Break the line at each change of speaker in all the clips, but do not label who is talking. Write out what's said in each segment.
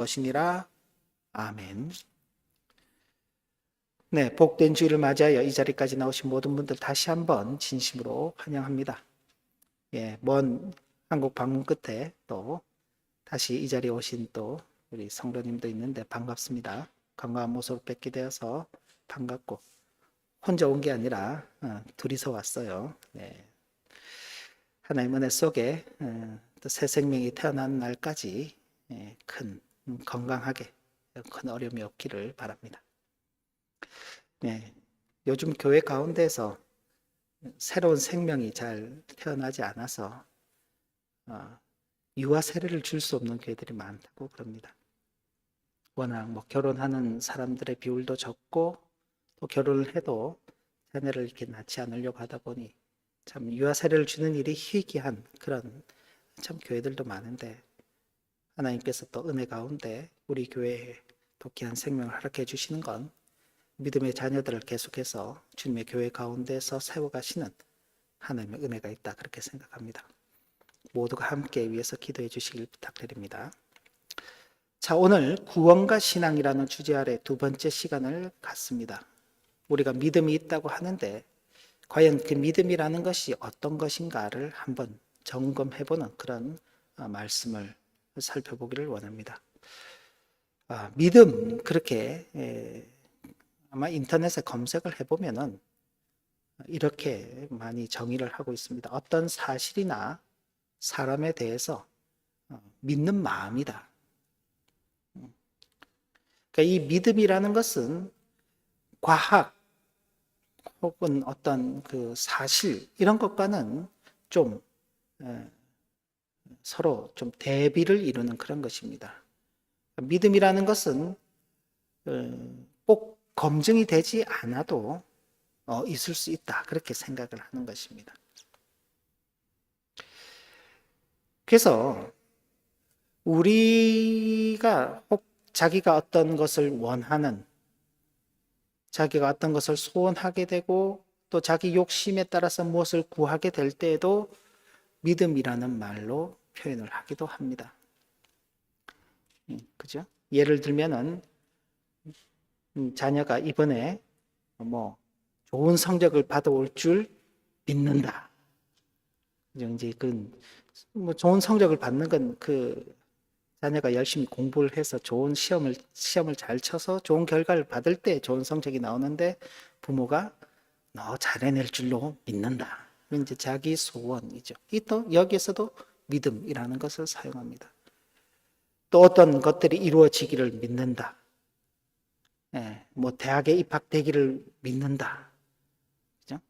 것이니라. 아멘. 네, 복된 주일을 맞이하여 이 자리까지 나오신 모든 분들 다시 한번 진심으로 환영합니다. 예, 먼 한국 방문 끝에 또 다시 이 자리에 오신 또 우리 성도님도 있는데 반갑습니다. 건강한 모습을 뵙게 되어서 반갑고, 혼자 온 게 아니라 둘이서 왔어요. 네. 하나님 은혜 속에 또 새 생명이 태어난 날까지 큰 건강하게 큰 어려움이 없기를 바랍니다. 네. 요즘 교회 가운데서 새로운 생명이 잘 태어나지 않아서 유아 세례를 줄 수 없는 교회들이 많다고 그럽니다. 워낙 뭐 결혼하는 사람들의 비율도 적고 또 결혼을 해도 자녀를 이렇게 낳지 않으려고 하다 보니 참 유아 세례를 주는 일이 희귀한 그런 참 교회들도 많은데, 하나님께서 또 은혜 가운데 우리 교회에 또 귀한 생명을 허락해 주시는 건 믿음의 자녀들을 계속해서 주님의 교회 가운데서 세워가시는 하나님의 은혜가 있다, 그렇게 생각합니다. 모두가 함께 위해서 기도해 주시길 부탁드립니다. 자, 오늘 구원과 신앙이라는 주제 아래 두 번째 시간을 갖습니다. 우리가 믿음이 있다고 하는데 과연 그 믿음이라는 것이 어떤 것인가를 한번 점검해보는 그런 말씀을 살펴보기를 원합니다. 믿음, 그렇게 아마 인터넷에 검색을 해보면은 이렇게 많이 정의를 하고 있습니다. 어떤 사실이나 사람에 대해서 믿는 마음이다. 그러니까 이 믿음이라는 것은 과학 혹은 어떤 그 사실 이런 것과는 좀 서로 좀 대비를 이루는 그런 것입니다. 믿음이라는 것은 꼭 검증이 되지 않아도 있을 수 있다, 그렇게 생각을 하는 것입니다. 그래서 우리가 혹 자기가 어떤 것을 원하는, 자기가 어떤 것을 소원하게 되고 또 자기 욕심에 따라서 무엇을 구하게 될 때에도 믿음이라는 말로 표현을 하기도 합니다. 그죠? 예를 들면은 자녀가 이번에 뭐 좋은 성적을 받아올 줄 믿는다. 이제 뭐 좋은 성적을 받는 건 그 자녀가 열심히 공부를 해서 좋은 시험을 잘 쳐서 좋은 결과를 받을 때 좋은 성적이 나오는데 부모가 너 잘해낼 줄로 믿는다. 이제 자기 소원이죠. 또 여기에서도 믿음이라는 것을 사용합니다. 또 어떤 것들이 이루어지기를 믿는다. 뭐 대학에 입학되기를 믿는다. 그죠?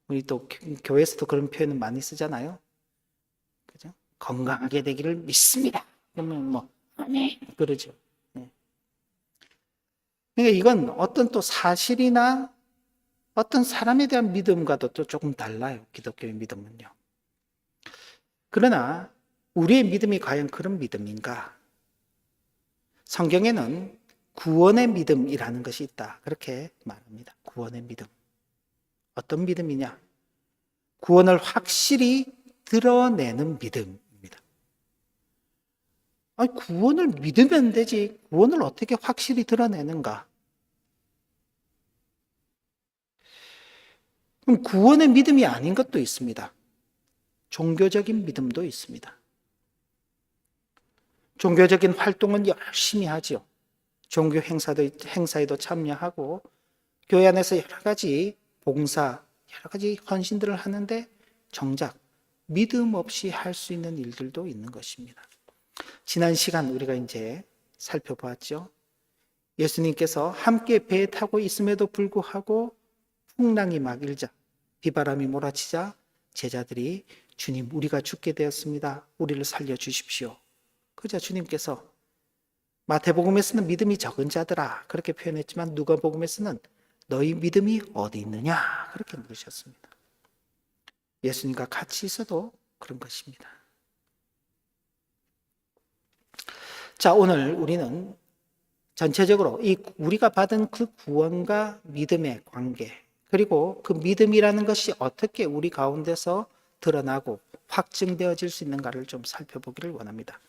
우리 또 교회에서도 그런 표현을 많이 쓰잖아요. 그죠? 건강하게 되기를 믿습니다. 그러면 뭐 아멘 그러죠. 그러니까 이건 어떤 또 사실이나 어떤 사람에 대한 믿음과도 또 조금 달라요. 기독교의 믿음은요. 그러나 우리의 믿음이 과연 그런 믿음인가? 성경에는 구원의 믿음이라는 것이 있다, 그렇게 말합니다. 구원의 믿음. 어떤 믿음이냐? 구원을 확실히 드러내는 믿음입니다. 아니, 구원을 믿으면 되지 구원을 어떻게 확실히 드러내는가? 그럼 구원의 믿음이 아닌 것도 있습니다. 종교적인 믿음도 있습니다. 종교적인 활동은 열심히 하죠. 종교 행사에도 참여하고 교회 안에서 여러 가지 봉사, 여러 가지 헌신들을 하는데 정작 믿음 없이 할 수 있는 일들도 있는 것입니다. 지난 시간 우리가 이제 살펴보았죠. 예수님께서 함께 배에 타고 있음에도 불구하고 풍랑이 막 일자, 비바람이 몰아치자 제자들이 주님, 우리가 죽게 되었습니다. 우리를 살려주십시오. 그러자 주님께서 마태복음에서는 믿음이 적은 자들아 그렇게 표현했지만 누가복음에서는 너희 믿음이 어디 있느냐 그렇게 물으셨습니다. 예수님과 같이 있어도 그런 것입니다. 자, 오늘 우리는 전체적으로 이 우리가 받은 그 구원과 믿음의 관계, 그리고 그 믿음이라는 것이 어떻게 우리 가운데서 드러나고 확증되어질 수 있는가를 좀 살펴보기를 원합니다.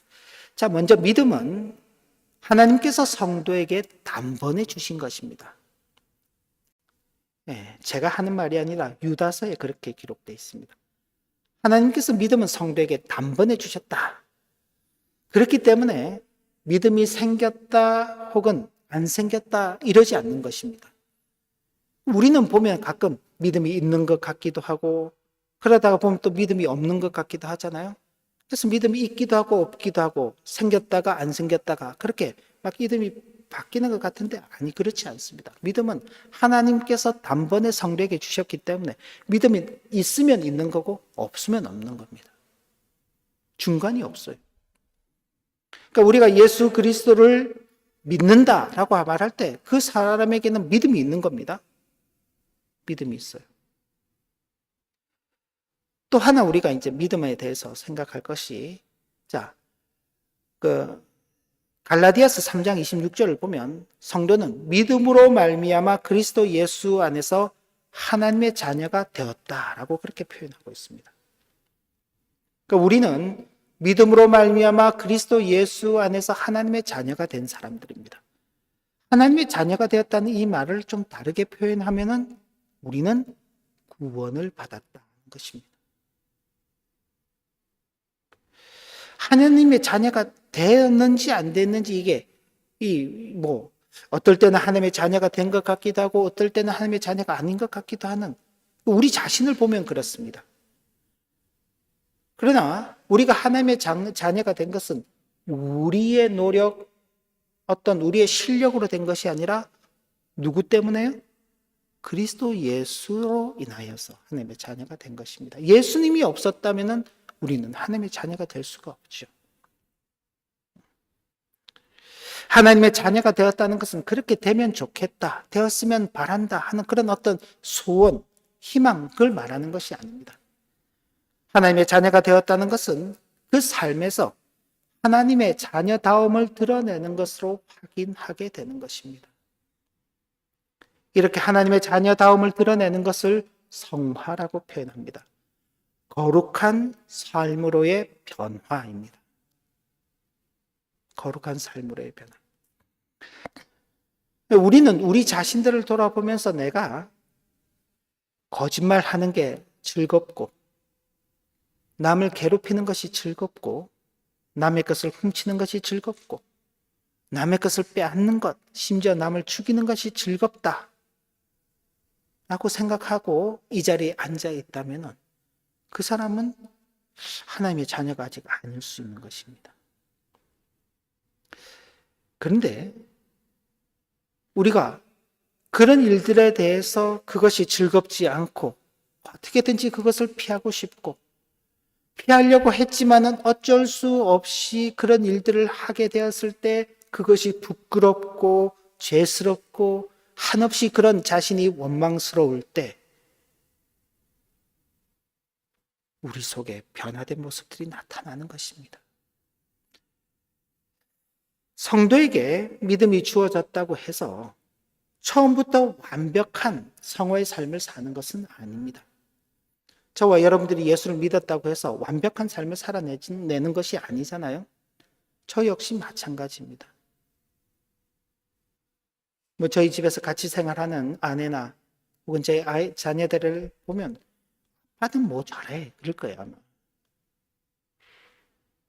자, 먼저 믿음은 하나님께서 성도에게 단번에 주신 것입니다. 제가 하는 말이 아니라 유다서에 그렇게 기록되어 있습니다. 하나님께서 믿음은 성도에게 단번에 주셨다. 그렇기 때문에 믿음이 생겼다 혹은 안 생겼다 이러지 않는 것입니다. 우리는 보면 가끔 믿음이 있는 것 같기도 하고 그러다가 보면 또 믿음이 없는 것 같기도 하잖아요. 그래서 믿음이 있기도 하고 없기도 하고 생겼다가 안 생겼다가 그렇게 막 믿음이 바뀌는 것 같은데 아니 그렇지 않습니다. 믿음은 하나님께서 단번에 성도에게 주셨기 때문에 믿음이 있으면 있는 거고 없으면 없는 겁니다. 중간이 없어요. 그러니까 우리가 예수 그리스도를 믿는다라고 말할 때 그 사람에게는 믿음이 있는 겁니다. 믿음이 있어요. 또 하나 우리가 이제 믿음에 대해서 생각할 것이 갈라디아서 3장 26절을 보면 성도는 믿음으로 말미암아 그리스도 예수 안에서 하나님의 자녀가 되었다라고 그렇게 표현하고 있습니다. 그러니까 우리는 믿음으로 말미암아 그리스도 예수 안에서 하나님의 자녀가 된 사람들입니다. 하나님의 자녀가 되었다는 이 말을 좀 다르게 표현하면은 우리는 구원을 받았다는 것입니다. 하나님의 자녀가 되었는지 안 됐는지 이게 어떨 때는 하나님의 자녀가 된 것 같기도 하고 어떨 때는 하나님의 자녀가 아닌 것 같기도 하는 우리 자신을 보면 그렇습니다. 그러나 우리가 하나님의 자녀가 된 것은 우리의 노력, 어떤 우리의 실력으로 된 것이 아니라 누구 때문에요? 그리스도 예수로 인하여서 하나님의 자녀가 된 것입니다. 예수님이 없었다면 우리는 하나님의 자녀가 될 수가 없죠. 하나님의 자녀가 되었다는 것은 그렇게 되면 좋겠다, 되었으면 바란다 하는 그런 어떤 소원, 희망, 그걸 말하는 것이 아닙니다. 하나님의 자녀가 되었다는 것은 그 삶에서 하나님의 자녀다움을 드러내는 것으로 확인하게 되는 것입니다. 이렇게 하나님의 자녀다움을 드러내는 것을 성화라고 표현합니다. 거룩한 삶으로의 변화입니다. 거룩한 삶으로의 변화. 우리는 우리 자신들을 돌아보면서 내가 거짓말하는 게 즐겁고 남을 괴롭히는 것이 즐겁고 남의 것을 훔치는 것이 즐겁고 남의 것을 빼앗는 것, 심지어 남을 죽이는 것이 즐겁다 라고 생각하고 이 자리에 앉아 있다면 그 사람은 하나님의 자녀가 아직 아닐 수 있는 것입니다. 그런데 우리가 그런 일들에 대해서 그것이 즐겁지 않고 어떻게든지 그것을 피하고 싶고 피하려고 했지만은 어쩔 수 없이 그런 일들을 하게 되었을 때 그것이 부끄럽고 죄스럽고 한없이 그런 자신이 원망스러울 때 우리 속에 변화된 모습들이 나타나는 것입니다. 성도에게 믿음이 주어졌다고 해서 처음부터 완벽한 성화의 삶을 사는 것은 아닙니다. 저와 여러분들이 예수를 믿었다고 해서 완벽한 삶을 살아내는 것이 아니잖아요. 저 역시 마찬가지입니다. 저희 집에서 같이 생활하는 아내나 혹은 제 자녀들을 보면 아빠는 뭐 잘해 그럴 거예요 아마.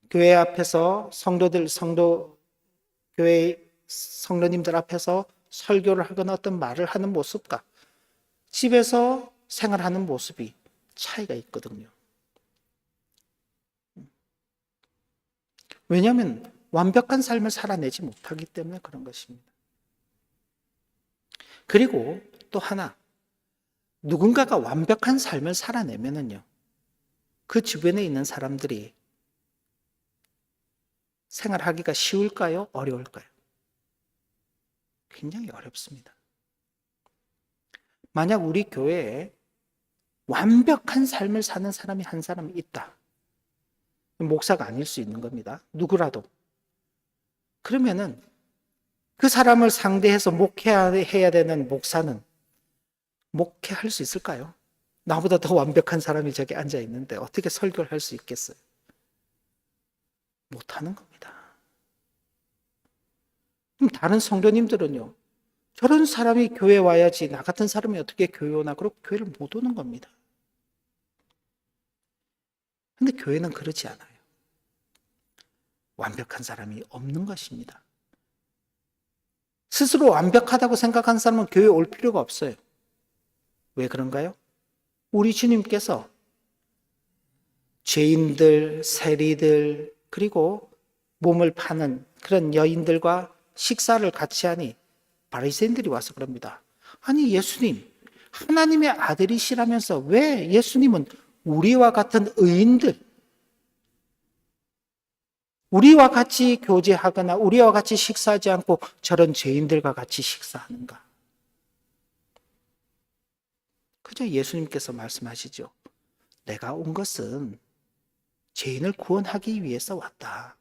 교회 앞에서 교회 성도님들 앞에서 설교를 하거나 어떤 말을 하는 모습과 집에서 생활하는 모습이 차이가 있거든요. 왜냐하면 완벽한 삶을 살아내지 못하기 때문에 그런 것입니다. 그리고 또 하나, 누군가가 완벽한 삶을 살아내면은요, 그 주변에 있는 사람들이 생활하기가 쉬울까요? 어려울까요? 굉장히 어렵습니다. 만약 우리 교회에 완벽한 삶을 사는 사람이 한 사람이 있다. 목사가 아닐 수 있는 겁니다. 누구라도. 그러면은 그 사람을 상대해서 목회해야 되는 목사는 목회할 수 있을까요? 나보다 더 완벽한 사람이 저기 앉아 있는데 어떻게 설교를 할 수 있겠어요? 못하는 겁니다. 그럼 다른 성도님들은요, 저런 사람이 교회 와야지 나 같은 사람이 어떻게 교회 오나, 그러고 교회를 못 오는 겁니다. 근데 교회는 그렇지 않아요. 완벽한 사람이 없는 것입니다. 스스로 완벽하다고 생각하는 사람은 교회에 올 필요가 없어요. 왜 그런가요? 우리 주님께서 죄인들, 세리들, 그리고 몸을 파는 그런 여인들과 식사를 같이 하니 바리새인들이 와서 그럽니다. 아니 예수님, 하나님의 아들이시라면서 왜 예수님은 우리와 같은 의인들, 우리와 같이 교제하거나 우리와 같이 식사하지 않고 저런 죄인들과 같이 식사하는가? 그저 예수님께서 말씀하시죠. 내가 온 것은 죄인을 구원하기 위해서 왔다.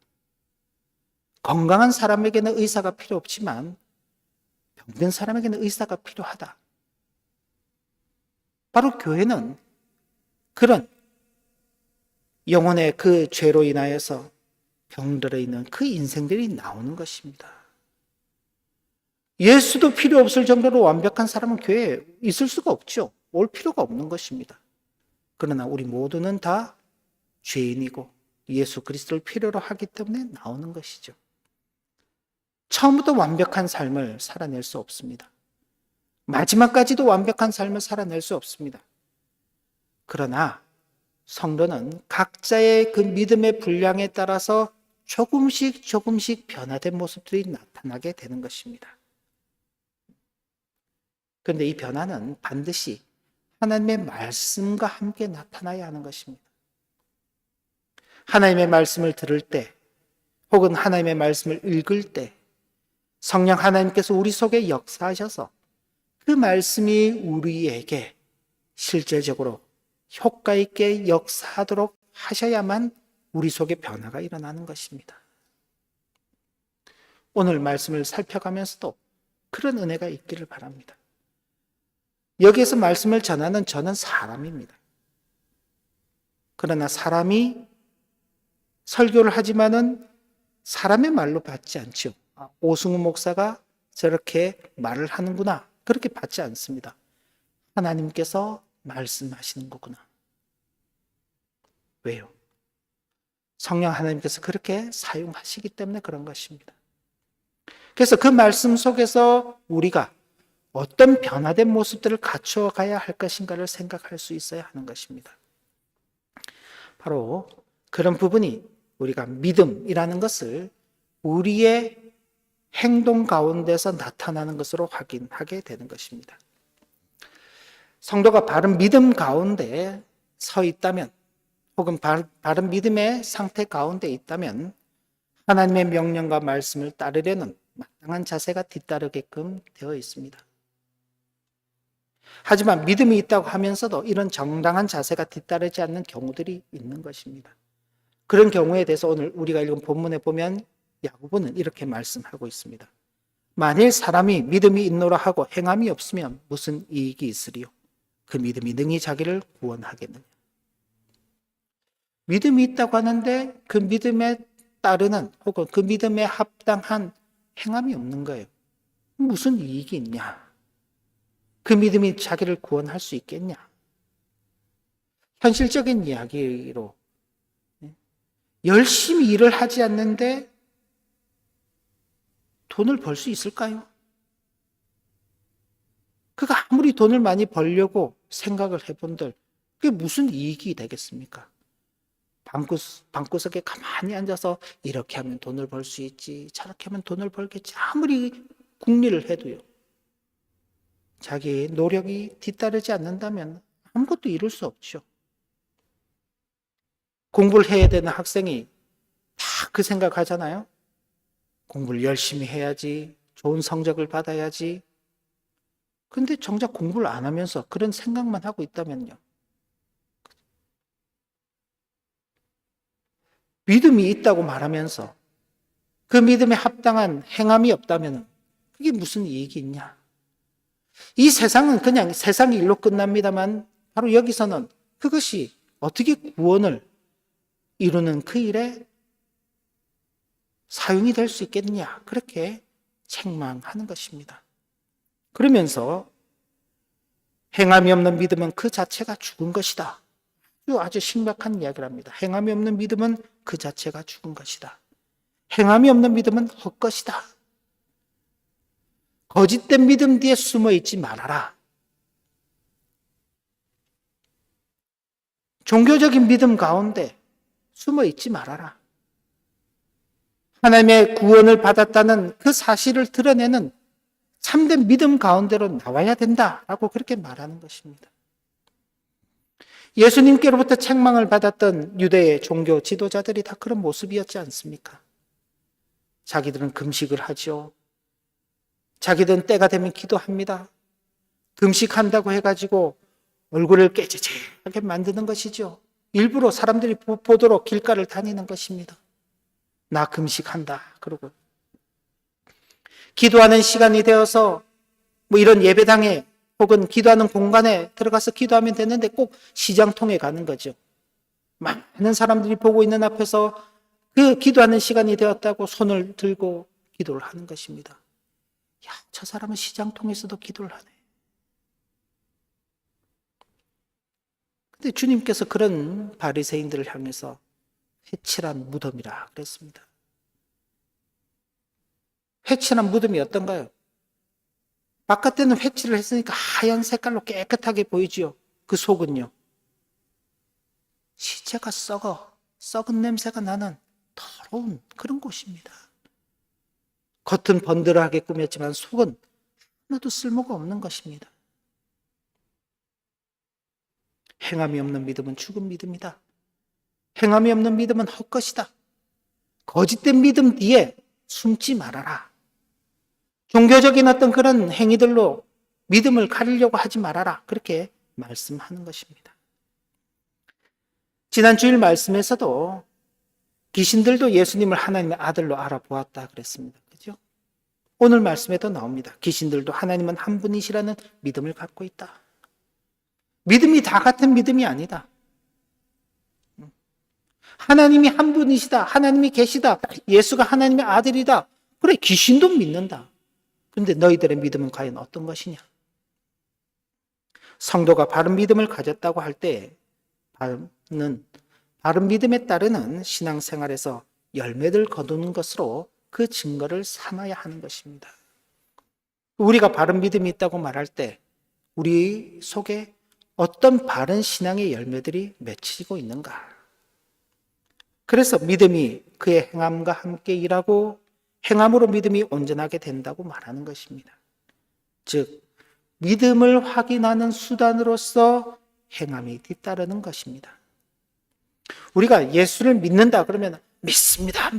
건강한 사람에게는 의사가 필요 없지만 병든 사람에게는 의사가 필요하다. 바로 교회는 그런 영혼의 그 죄로 인하여서 병들어 있는 그 인생들이 나오는 것입니다. 예수도 필요 없을 정도로 완벽한 사람은 교회에 있을 수가 없죠. 올 필요가 없는 것입니다. 그러나 우리 모두는 다 죄인이고 예수 그리스도를 필요로 하기 때문에 나오는 것이죠. 처음부터 완벽한 삶을 살아낼 수 없습니다. 마지막까지도 완벽한 삶을 살아낼 수 없습니다. 그러나 성도는 각자의 그 믿음의 분량에 따라서 조금씩 변화된 모습들이 나타나게 되는 것입니다. 그런데 이 변화는 반드시 하나님의 말씀과 함께 나타나야 하는 것입니다. 하나님의 말씀을 들을 때, 혹은 하나님의 말씀을 읽을 때 성령 하나님께서 우리 속에 역사하셔서 그 말씀이 우리에게 실제적으로 효과 있게 역사하도록 하셔야만 우리 속에 변화가 일어나는 것입니다. 오늘 말씀을 살펴가면서도 그런 은혜가 있기를 바랍니다. 여기에서 말씀을 전하는 저는 사람입니다. 그러나 사람이 설교를 하지만은 사람의 말로 받지 않죠. 오승우 목사가 저렇게 말을 하는구나, 그렇게 받지 않습니다. 하나님께서 말씀하시는 거구나. 왜요? 성령 하나님께서 그렇게 사용하시기 때문에 그런 것입니다. 그래서 그 말씀 속에서 우리가 어떤 변화된 모습들을 갖추어 가야 할 것인가를 생각할 수 있어야 하는 것입니다. 바로 그런 부분이 우리가 믿음이라는 것을 우리의 행동 가운데서 나타나는 것으로 확인하게 되는 것입니다. 성도가 바른 믿음 가운데 서 있다면, 혹은 바른 믿음의 상태 가운데 있다면 하나님의 명령과 말씀을 따르려는 마땅한 자세가 뒤따르게끔 되어 있습니다. 하지만 믿음이 있다고 하면서도 이런 정당한 자세가 뒤따르지 않는 경우들이 있는 것입니다. 그런 경우에 대해서 오늘 우리가 읽은 본문에 보면 야고보는 이렇게 말씀하고 있습니다. 만일 사람이 믿음이 있노라 하고 행함이 없으면 무슨 이익이 있으리요? 그 믿음이 능히 자기를 구원하겠느냐? 믿음이 있다고 하는데 그 믿음에 따르는, 혹은 그 믿음에 합당한 행함이 없는 거예요. 무슨 이익이 있냐? 그 믿음이 자기를 구원할 수 있겠냐? 현실적인 이야기로 열심히 일을 하지 않는데 돈을 벌 수 있을까요? 그가 아무리 돈을 많이 벌려고 생각을 해본들 그게 무슨 이익이 되겠습니까? 방구석에 가만히 앉아서 이렇게 하면 돈을 벌 수 있지, 저렇게 하면 돈을 벌겠지, 아무리 궁리를 해도요, 자기의 노력이 뒤따르지 않는다면 아무것도 이룰 수 없죠. 공부를 해야 되는 학생이 다 그 생각하잖아요. 공부를 열심히 해야지, 좋은 성적을 받아야지. 근데 정작 공부를 안 하면서 그런 생각만 하고 있다면요, 믿음이 있다고 말하면서 그 믿음에 합당한 행함이 없다면 그게 무슨 이익이 있냐? 이 세상은 그냥 세상의 일로 끝납니다만 바로 여기서는 그것이 어떻게 구원을 이루는 그 일에 사용이 될 수 있겠느냐, 그렇게 책망하는 것입니다. 그러면서 행함이 없는 믿음은 그 자체가 죽은 것이다. 아주 심각한 이야기를 합니다. 행함이 없는 믿음은 그 자체가 죽은 것이다. 행함이 없는 믿음은 헛것이다. 거짓된 믿음 뒤에 숨어 있지 말아라. 종교적인 믿음 가운데 숨어 있지 말아라. 하나님의 구원을 받았다는 그 사실을 드러내는 참된 믿음 가운데로 나와야 된다라고 그렇게 말하는 것입니다. 예수님께로부터 책망을 받았던 유대의 종교 지도자들이 다 그런 모습이었지 않습니까? 자기들은 금식을 하죠. 자기들은 때가 되면 기도합니다. 금식한다고 해가지고 얼굴을 깨지지하게 만드는 것이죠. 일부러 사람들이 보도록 길가를 다니는 것입니다. 나 금식한다 그러고 기도하는 시간이 되어서 뭐 이런 예배당에 혹은 기도하는 공간에 들어가서 기도하면 되는데 꼭 시장통에 가는 거죠. 많은 사람들이 보고 있는 앞에서 그 기도하는 시간이 되었다고 손을 들고 기도를 하는 것입니다. 야, 저 사람은 시장통에서도 기도를 하네. 근데 주님께서 그런 바리새인들을 향해서 회칠한 무덤이라 그랬습니다. 회칠한 무덤이 어떤가요? 바깥에는 회칠을 했으니까 하얀 색깔로 깨끗하게 보이지요. 그 속은요. 시체가 썩은 냄새가 나는 더러운 그런 곳입니다. 겉은 번들하게 꾸몄지만 속은 하나도 쓸모가 없는 것입니다. 행함이 없는 믿음은 죽은 믿음이다. 행함이 없는 믿음은 헛것이다. 거짓된 믿음 뒤에 숨지 말아라. 종교적인 어떤 그런 행위들로 믿음을 가리려고 하지 말아라. 그렇게 말씀하는 것입니다. 지난 주일 말씀에서도 귀신들도 예수님을 하나님의 아들로 알아보았다 그랬습니다. 그죠? 오늘 말씀에도 나옵니다. 귀신들도 하나님은 한 분이시라는 믿음을 갖고 있다. 믿음이 다 같은 믿음이 아니다. 하나님이 한 분이시다. 하나님이 계시다. 예수가 하나님의 아들이다. 그래, 귀신도 믿는다. 그런데 너희들의 믿음은 과연 어떤 것이냐? 성도가 바른 믿음을 가졌다고 할 때 바른 믿음에 따르는 신앙생활에서 열매를 거두는 것으로 그 증거를 삼아야 하는 것입니다. 우리가 바른 믿음이 있다고 말할 때 우리 속에 어떤 바른 신앙의 열매들이 맺히고 있는가? 그래서 믿음이 그의 행함과 함께 일하고 행함으로 믿음이 온전하게 된다고 말하는 것입니다. 즉, 믿음을 확인하는 수단으로서 행함이 뒤따르는 것입니다. 우리가 예수를 믿는다 그러면 믿습니다.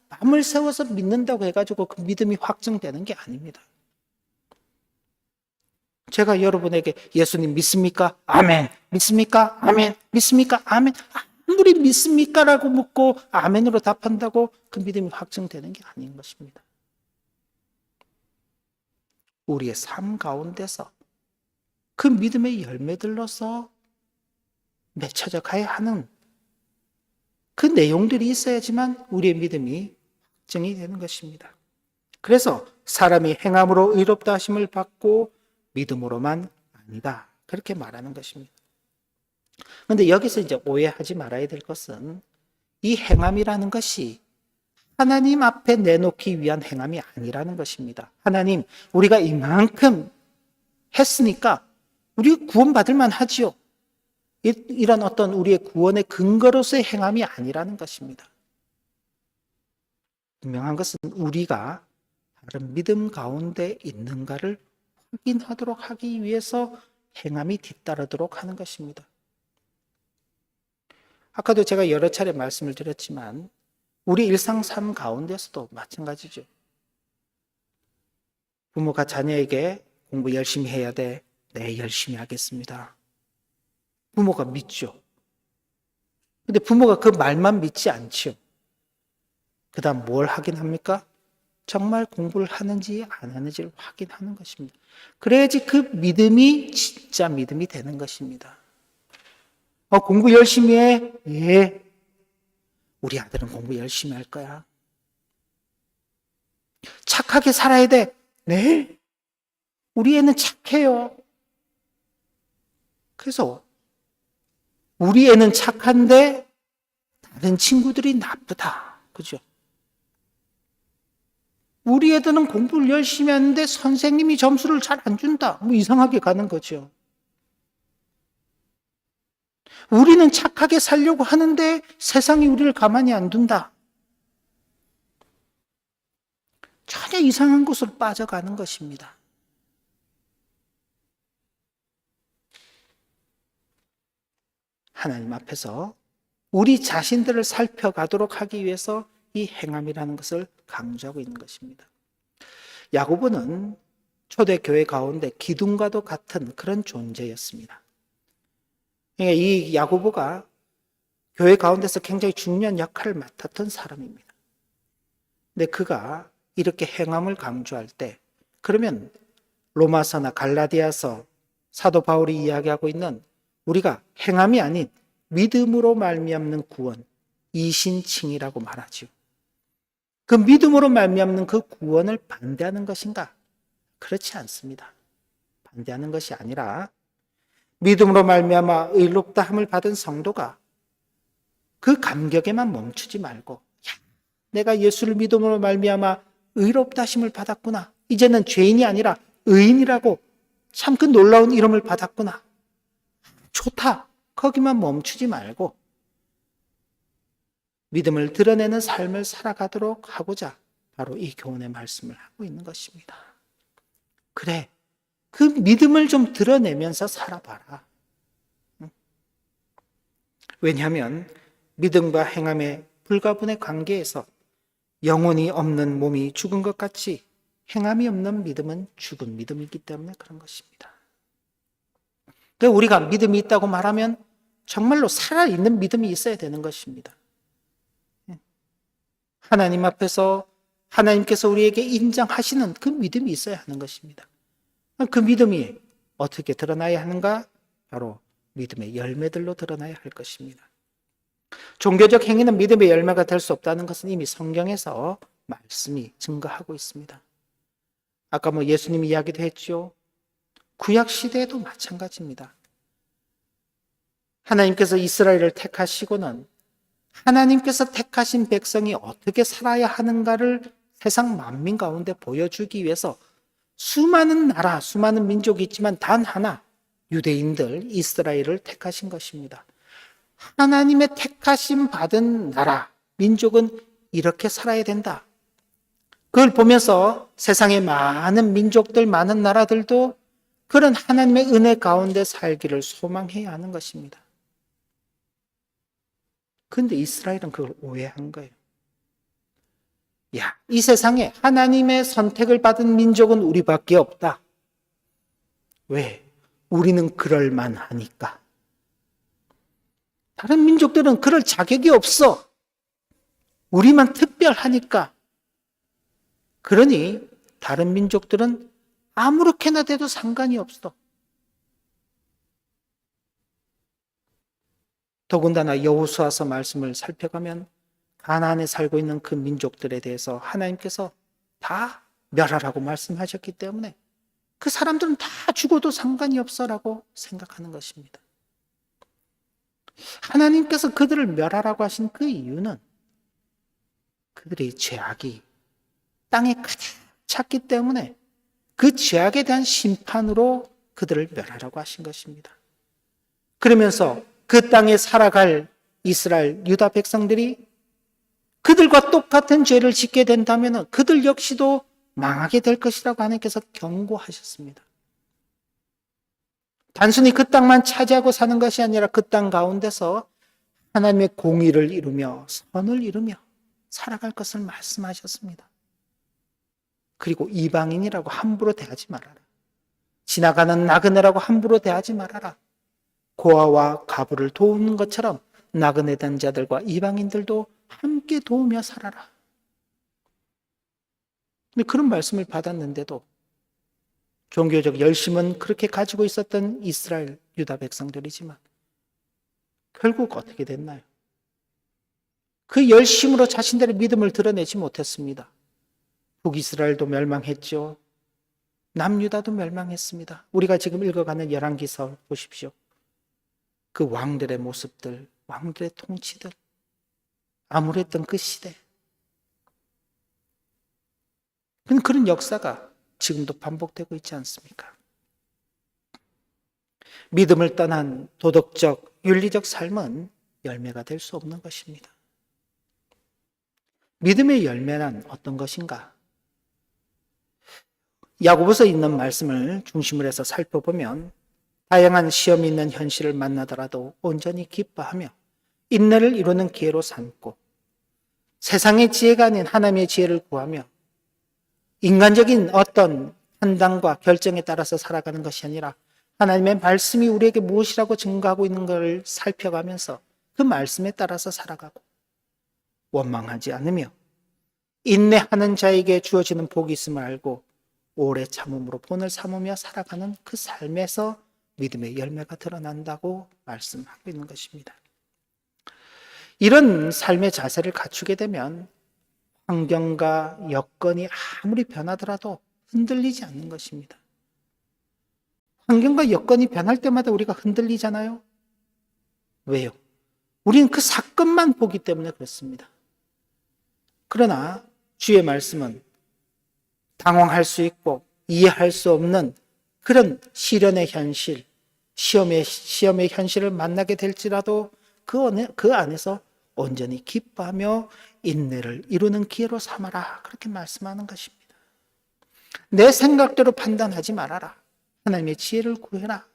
마음을 세워서 믿는다고 해가지고 그 믿음이 확증되는 게 아닙니다. 제가 여러분에게 예수님 믿습니까? 아멘. 믿습니까? 아멘. 믿습니까? 아멘. 아무리 믿습니까? 라고 묻고 아멘으로 답한다고 그 믿음이 확증되는 게 아닌 것입니다. 우리의 삶 가운데서 그 믿음의 열매들로서 맺혀져 가야 하는 그 내용들이 있어야지만 우리의 믿음이 확증이 되는 것입니다. 그래서 사람이 행함으로 의롭다 하심을 받고 믿음으로만 아니다. 그렇게 말하는 것입니다. 그런데 여기서 이제 오해하지 말아야 될 것은 이 행함이라는 것이 하나님 앞에 내놓기 위한 행함이 아니라는 것입니다. 하나님, 우리가 이만큼 했으니까 우리가 구원받을 만하지요. 이런 어떤 우리의 구원의 근거로서의 행함이 아니라는 것입니다. 분명한 것은 우리가 다른 믿음 가운데 있는가를 확인하도록 하기 위해서 행함이 뒤따르도록 하는 것입니다. 아까도 제가 여러 차례 말씀을 드렸지만 우리 일상 삶 가운데서도 마찬가지죠. 부모가 자녀에게 공부 열심히 해야 돼. 네, 열심히 하겠습니다. 부모가 믿죠. 근데 부모가 그 말만 믿지 않죠. 그 다음 뭘 확인합니까? 정말 공부를 하는지 안 하는지를 확인하는 것입니다. 그래야지 그 믿음이 진짜 믿음이 되는 것입니다. 공부 열심히 해? 예. 우리 아들은 공부 열심히 할 거야. 착하게 살아야 돼. 네. 우리 애는 착해요. 그래서 우리 애는 착한데 다른 친구들이 나쁘다. 그죠? 우리 애들은 공부를 열심히 하는데 선생님이 점수를 잘 안 준다. 뭐 이상하게 가는 거죠. 우리는 착하게 살려고 하는데 세상이 우리를 가만히 안 둔다. 전혀 이상한 곳으로 빠져가는 것입니다. 하나님 앞에서 우리 자신들을 살펴가도록 하기 위해서 이 행함이라는 것을 강조하고 있는 것입니다. 야고보는 초대교회 가운데 기둥과도 같은 그런 존재였습니다. 이 야고보가 교회 가운데서 굉장히 중요한 역할을 맡았던 사람입니다. 근데 그가 이렇게 행함을 강조할 때, 그러면 로마서나 갈라디아서 사도 바울이 이야기하고 있는 우리가 행함이 아닌 믿음으로 말미암는 구원, 이신칭이라고 말하죠. 그 믿음으로 말미암는 그 구원을 반대하는 것인가? 그렇지 않습니다. 반대하는 것이 아니라 믿음으로 말미암아 의롭다함을 받은 성도가 그 감격에만 멈추지 말고, 내가 예수를 믿음으로 말미암아 의롭다심을 받았구나. 이제는 죄인이 아니라 의인이라고 참 그 놀라운 이름을 받았구나. 좋다. 거기만 멈추지 말고 믿음을 드러내는 삶을 살아가도록 하고자 바로 이 교훈의 말씀을 하고 있는 것입니다. 그래, 그 믿음을 좀 드러내면서 살아봐라. 왜냐하면 믿음과 행함의 불가분의 관계에서 영혼이 없는 몸이 죽은 것 같이 행함이 없는 믿음은 죽은 믿음이기 때문에 그런 것입니다. 그러니까 우리가 믿음이 있다고 말하면 정말로 살아있는 믿음이 있어야 되는 것입니다. 하나님 앞에서 하나님께서 우리에게 인정하시는 그 믿음이 있어야 하는 것입니다. 그 믿음이 어떻게 드러나야 하는가? 바로 믿음의 열매들로 드러나야 할 것입니다. 종교적 행위는 믿음의 열매가 될 수 없다는 것은 이미 성경에서 말씀이 증거하고 있습니다. 아까 예수님이 이야기도 했죠. 구약 시대에도 마찬가지입니다. 하나님께서 이스라엘을 택하시고는 하나님께서 택하신 백성이 어떻게 살아야 하는가를 세상 만민 가운데 보여주기 위해서 수많은 나라, 수많은 민족이 있지만 단 하나, 유대인들, 이스라엘을 택하신 것입니다. 하나님의 택하심 받은 나라, 민족은 이렇게 살아야 된다. 그걸 보면서 세상의 많은 민족들, 많은 나라들도 그런 하나님의 은혜 가운데 살기를 소망해야 하는 것입니다. 그런데 이스라엘은 그걸 오해한 거예요. 이 세상에 하나님의 선택을 받은 민족은 우리밖에 없다. 왜? 우리는 그럴 만하니까. 다른 민족들은 그럴 자격이 없어. 우리만 특별하니까. 그러니 다른 민족들은 아무렇게나 돼도 상관이 없어. 더군다나 여호수아서 말씀을 살펴가면 가나안에 살고 있는 그 민족들에 대해서 하나님께서 다 멸하라고 말씀하셨기 때문에 그 사람들은 다 죽어도 상관이 없어라고 생각하는 것입니다. 하나님께서 그들을 멸하라고 하신 그 이유는 그들의 죄악이 땅에 가득 찼기 때문에 그 죄악에 대한 심판으로 그들을 멸하라고 하신 것입니다. 그러면서 그 땅에 살아갈 이스라엘 유다 백성들이 그들과 똑같은 죄를 짓게 된다면 그들 역시도 망하게 될 것이라고 하나님께서 경고하셨습니다. 단순히 그 땅만 차지하고 사는 것이 아니라 그 땅 가운데서 하나님의 공의를 이루며 선을 이루며 살아갈 것을 말씀하셨습니다. 그리고 이방인이라고 함부로 대하지 말아라. 지나가는 나그네라고 함부로 대하지 말아라. 고아와 가부를 도우는 것처럼 나그네 된 자들과 이방인들도 함께 도우며 살아라. 근데 그런 말씀을 받았는데도 종교적 열심은 그렇게 가지고 있었던 이스라엘 유다 백성들이지만 결국 어떻게 됐나요? 그 열심으로 자신들의 믿음을 드러내지 못했습니다. 북이스라엘도 멸망했죠. 남유다도 멸망했습니다. 우리가 지금 읽어가는 열왕기서 보십시오. 그 왕들의 모습들, 왕들의 통치들, 암울했던 그 시대. 그런 역사가 지금도 반복되고 있지 않습니까? 믿음을 떠난 도덕적, 윤리적 삶은 열매가 될 수 없는 것입니다. 믿음의 열매란 어떤 것인가? 야고보서에 있는 말씀을 중심으로 해서 살펴보면 다양한 시험이 있는 현실을 만나더라도 온전히 기뻐하며 인내를 이루는 기회로 삼고 세상의 지혜가 아닌 하나님의 지혜를 구하며 인간적인 어떤 판단과 결정에 따라서 살아가는 것이 아니라 하나님의 말씀이 우리에게 무엇이라고 증거하고 있는 것을 살펴가면서 그 말씀에 따라서 살아가고 원망하지 않으며 인내하는 자에게 주어지는 복이 있음을 알고 오래 참음으로 본을 삼으며 살아가는 그 삶에서 믿음의 열매가 드러난다고 말씀하고 있는 것입니다. 이런 삶의 자세를 갖추게 되면 환경과 여건이 아무리 변하더라도 흔들리지 않는 것입니다. 환경과 여건이 변할 때마다 우리가 흔들리잖아요. 왜요? 우리는 그 사건만 보기 때문에 그렇습니다. 그러나 주의 말씀은 당황할 수 있고 이해할 수 없는 그런 시련의 현실, 시험의 현실을 만나게 될지라도 그 안에서 온전히 기뻐하며 인내를 이루는 기회로 삼아라. 그렇게 말씀하는 것입니다. 내 생각대로 판단하지 말아라. 하나님의 지혜를 구해라.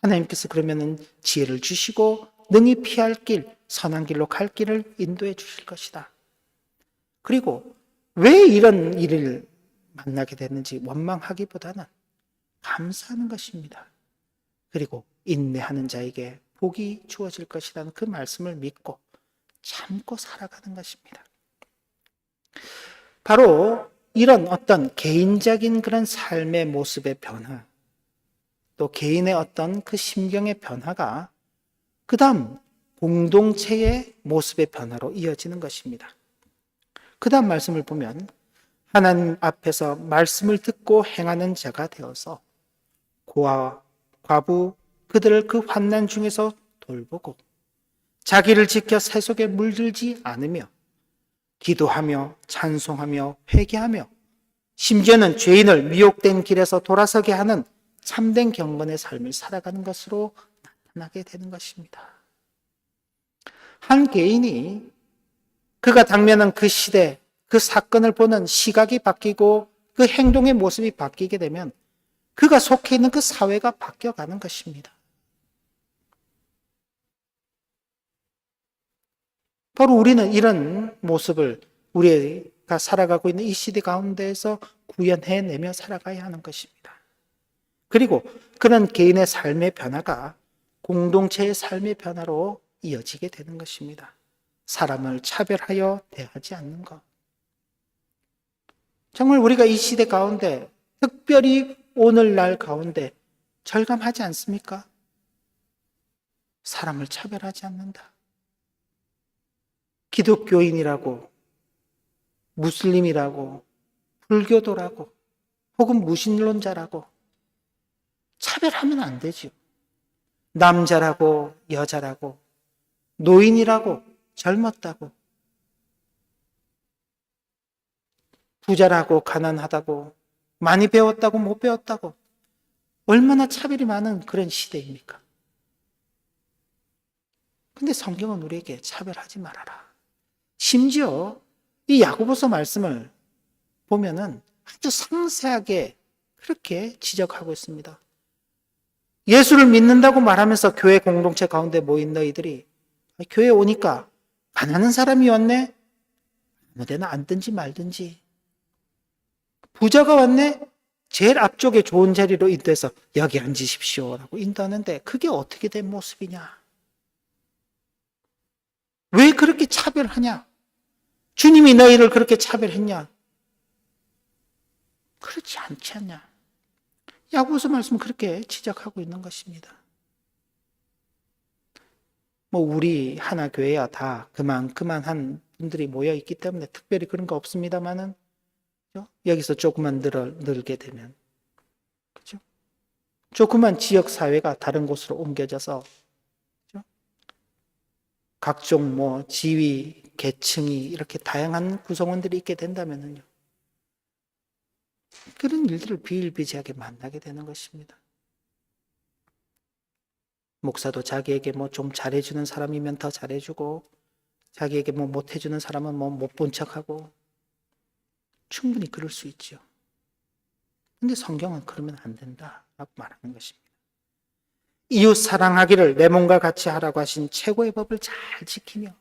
하나님께서 그러면은 지혜를 주시고 능히 피할 길, 선한 길로 갈 길을 인도해 주실 것이다. 그리고 왜 이런 일을 만나게 됐는지 원망하기보다는 감사하는 것입니다. 그리고 인내하는 자에게 복이 주어질 것이라는 그 말씀을 믿고 참고 살아가는 것입니다. 바로 이런 어떤 개인적인 그런 삶의 모습의 변화, 또 개인의 어떤 그 심경의 변화가 그 다음 공동체의 모습의 변화로 이어지는 것입니다. 그 다음 말씀을 보면 하나님 앞에서 말씀을 듣고 행하는 자가 되어서 고아와 과부 그들을 그 환난 중에서 돌보고 자기를 지켜 세속에 물들지 않으며 기도하며 찬송하며 회개하며 심지어는 죄인을 미혹된 길에서 돌아서게 하는 참된 경건의 삶을 살아가는 것으로 나타나게 되는 것입니다. 한 개인이 그가 당면한 그 시대, 그 사건을 보는 시각이 바뀌고 그 행동의 모습이 바뀌게 되면 그가 속해 있는 그 사회가 바뀌어가는 것입니다. 바로 우리는 이런 모습을 우리가 살아가고 있는 이 시대 가운데에서 구현해내며 살아가야 하는 것입니다. 그리고 그런 개인의 삶의 변화가 공동체의 삶의 변화로 이어지게 되는 것입니다. 사람을 차별하여 대하지 않는 것. 정말 우리가 이 시대 가운데 특별히 오늘날 가운데 절감하지 않습니까? 사람을 차별하지 않는다. 기독교인이라고, 무슬림이라고, 불교도라고, 혹은 무신론자라고 차별하면 안 되죠. 남자라고, 여자라고, 노인이라고, 젊었다고, 부자라고, 가난하다고, 많이 배웠다고, 못 배웠다고, 얼마나 차별이 많은 그런 시대입니까? 근데 성경은 우리에게 차별하지 말아라. 심지어 이 야고보서 말씀을 보면은 아주 상세하게 그렇게 지적하고 있습니다. 예수를 믿는다고 말하면서 교회 공동체 가운데 모인 너희들이 교회에 오니까 가난한 사람이 왔네? 아무 데나 앉든지 말든지. 부자가 왔네? 제일 앞쪽에 좋은 자리로 인도해서 여기 앉으십시오라고 인도하는데 그게 어떻게 된 모습이냐? 왜 그렇게 차별하냐? 주님이 너희를 그렇게 차별했냐? 그렇지 않지 않냐? 야고보서 말씀은 그렇게 지적하고 있는 것입니다. 우리 하나 교회야 다 그만한 분들이 모여 있기 때문에 특별히 그런 거 없습니다만은 그죠? 여기서 조금만 늘게 되면, 그죠? 조그만 지역 사회가 다른 곳으로 옮겨져서, 그죠? 각종 지위, 계층이 이렇게 다양한 구성원들이 있게 된다면요, 그런 일들을 비일비재하게 만나게 되는 것입니다. 목사도 자기에게 좀 잘해주는 사람이면 더 잘해주고, 자기에게 못해주는 사람은 못 본 척하고, 충분히 그럴 수 있죠. 근데 성경은 그러면 안 된다라고 말하는 것입니다. 이웃 사랑하기를 내 몸과 같이 하라고 하신 최고의 법을 잘 지키며,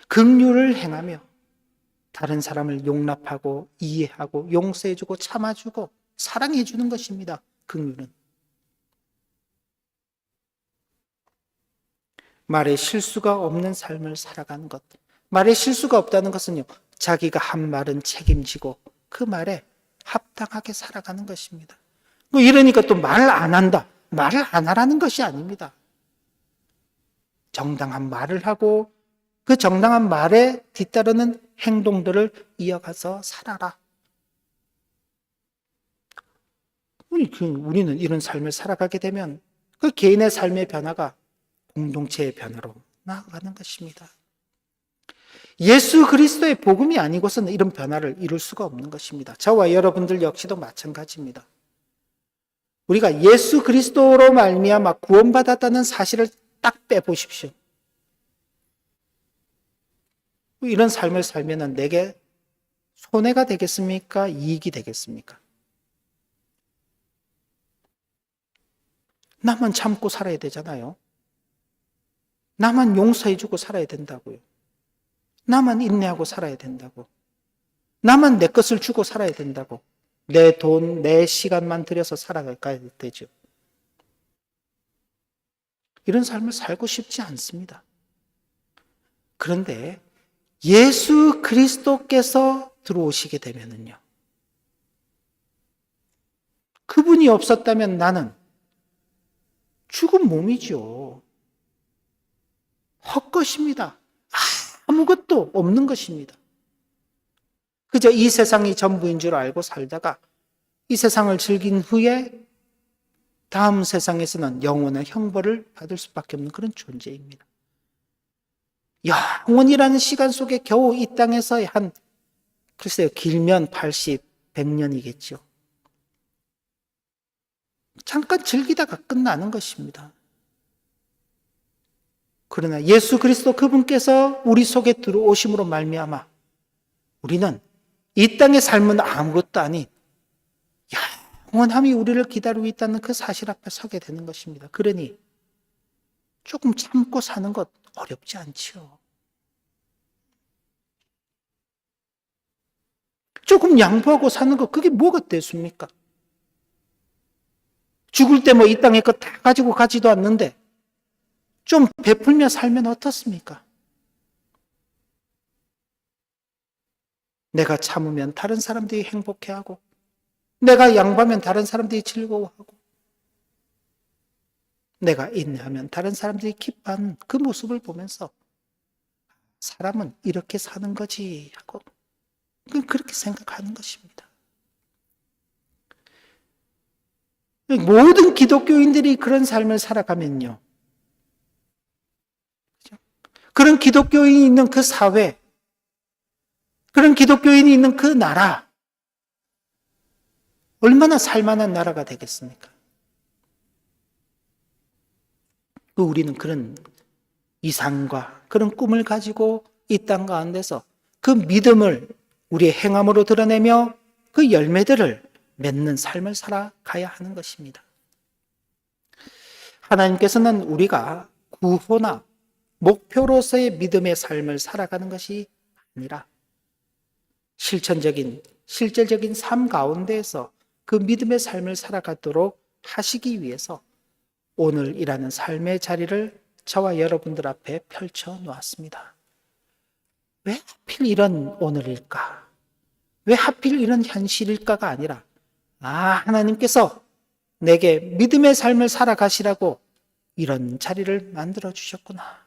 긍휼을 행하며, 다른 사람을 용납하고, 이해하고, 용서해주고, 참아주고, 사랑해주는 것입니다. 긍휼은. 말에 실수가 없는 삶을 살아가는 것. 말에 실수가 없다는 것은요, 자기가 한 말은 책임지고 그 말에 합당하게 살아가는 것입니다. 이러니까 또 말을 안 한다. 말을 안 하라는 것이 아닙니다. 정당한 말을 하고 그 정당한 말에 뒤따르는 행동들을 이어가서 살아라. 우리는 이런 삶을 살아가게 되면 그 개인의 삶의 변화가 공동체의 변화로 나아가는 것입니다. 예수 그리스도의 복음이 아니고서는 이런 변화를 이룰 수가 없는 것입니다. 저와 여러분들 역시도 마찬가지입니다. 우리가 예수 그리스도로 말미암아 구원받았다는 사실을 딱 빼보십시오. 이런 삶을 살면 내게 손해가 되겠습니까? 이익이 되겠습니까? 나만 참고 살아야 되잖아요. 나만 용서해주고 살아야 된다고요. 나만 인내하고 살아야 된다고. 나만 내 것을 주고 살아야 된다고. 내 돈, 내 시간만 들여서 살아가야 되죠. 이런 삶을 살고 싶지 않습니다. 그런데 예수 그리스도께서 들어오시게 되면은요, 그분이 없었다면 나는 죽은 몸이죠. 헛것입니다. 아무것도 없는 것입니다. 그저 이 세상이 전부인 줄 알고 살다가 이 세상을 즐긴 후에 다음 세상에서는 영원의 형벌을 받을 수밖에 없는 그런 존재입니다. 영원이라는 시간 속에 겨우 이 땅에서 글쎄요, 길면 80, 100년이겠죠. 잠깐 즐기다가 끝나는 것입니다. 그러나 예수 그리스도 그분께서 우리 속에 들어오심으로 말미암아 우리는 이 땅의 삶은 아무것도 아닌 영원함이 우리를 기다리고 있다는 그 사실 앞에 서게 되는 것입니다. 그러니 조금 참고 사는 것 어렵지 않지요. 조금 양보하고 사는 것 그게 뭐가 됐습니까? 죽을 때 이 땅의 것 다 가지고 가지도 않는데 좀 베풀며 살면 어떻습니까? 내가 참으면 다른 사람들이 행복해하고 내가 양보하면 다른 사람들이 즐거워하고 내가 인내하면 다른 사람들이 기뻐하는 그 모습을 보면서 사람은 이렇게 사는 거지 하고 그렇게 생각하는 것입니다. 모든 기독교인들이 그런 삶을 살아가면요, 그런 기독교인이 있는 그 사회, 그런 기독교인이 있는 그 나라, 얼마나 살만한 나라가 되겠습니까? 우리는 그런 이상과 그런 꿈을 가지고 이 땅 가운데서 그 믿음을 우리의 행함으로 드러내며 그 열매들을 맺는 삶을 살아가야 하는 것입니다. 하나님께서는 우리가 구호나 목표로서의 믿음의 삶을 살아가는 것이 아니라 실질적인 삶 가운데에서 그 믿음의 삶을 살아가도록 하시기 위해서 오늘이라는 삶의 자리를 저와 여러분들 앞에 펼쳐 놓았습니다. 왜 하필 이런 오늘일까? 왜 하필 이런 현실일까가 아니라 하나님께서 내게 믿음의 삶을 살아가시라고 이런 자리를 만들어 주셨구나.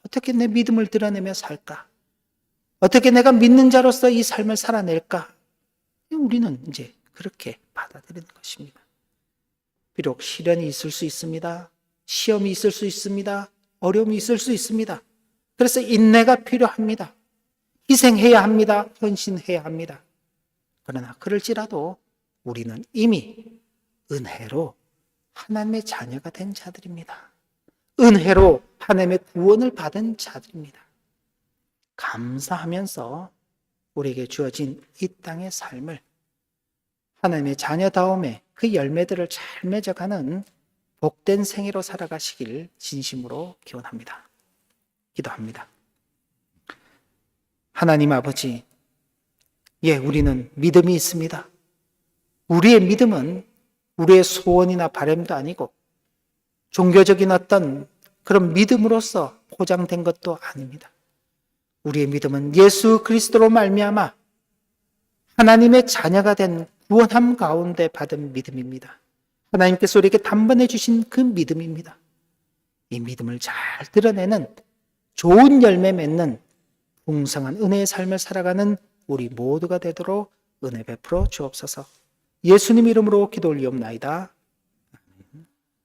어떻게 내 믿음을 드러내며 살까? 어떻게 내가 믿는 자로서 이 삶을 살아낼까? 우리는 이제 그렇게 받아들이는 것입니다. 비록 시련이 있을 수 있습니다. 시험이 있을 수 있습니다. 어려움이 있을 수 있습니다. 그래서 인내가 필요합니다. 희생해야 합니다. 헌신해야 합니다. 그러나 그럴지라도 우리는 이미 은혜로 하나님의 자녀가 된 자들입니다. 은혜로 하나님의 구원을 받은 자들입니다. 감사하면서 우리에게 주어진 이 땅의 삶을 하나님의 자녀다움에 그 열매들을 잘 맺어가는 복된 생애로 살아가시길 진심으로 기원합니다. 기도합니다. 하나님 아버지, 우리는 믿음이 있습니다. 우리의 믿음은 우리의 소원이나 바람도 아니고 종교적인 어떤 그런 믿음으로서 포장된 것도 아닙니다. 우리의 믿음은 예수 그리스도로 말미암아 하나님의 자녀가 된 구원함 가운데 받은 믿음입니다. 하나님께서 우리에게 단번에 주신 그 믿음입니다. 이 믿음을 잘 드러내는 좋은 열매 맺는 풍성한 은혜의 삶을 살아가는 우리 모두가 되도록 은혜 베풀어 주옵소서. 예수님 이름으로 기도 올리옵나이다.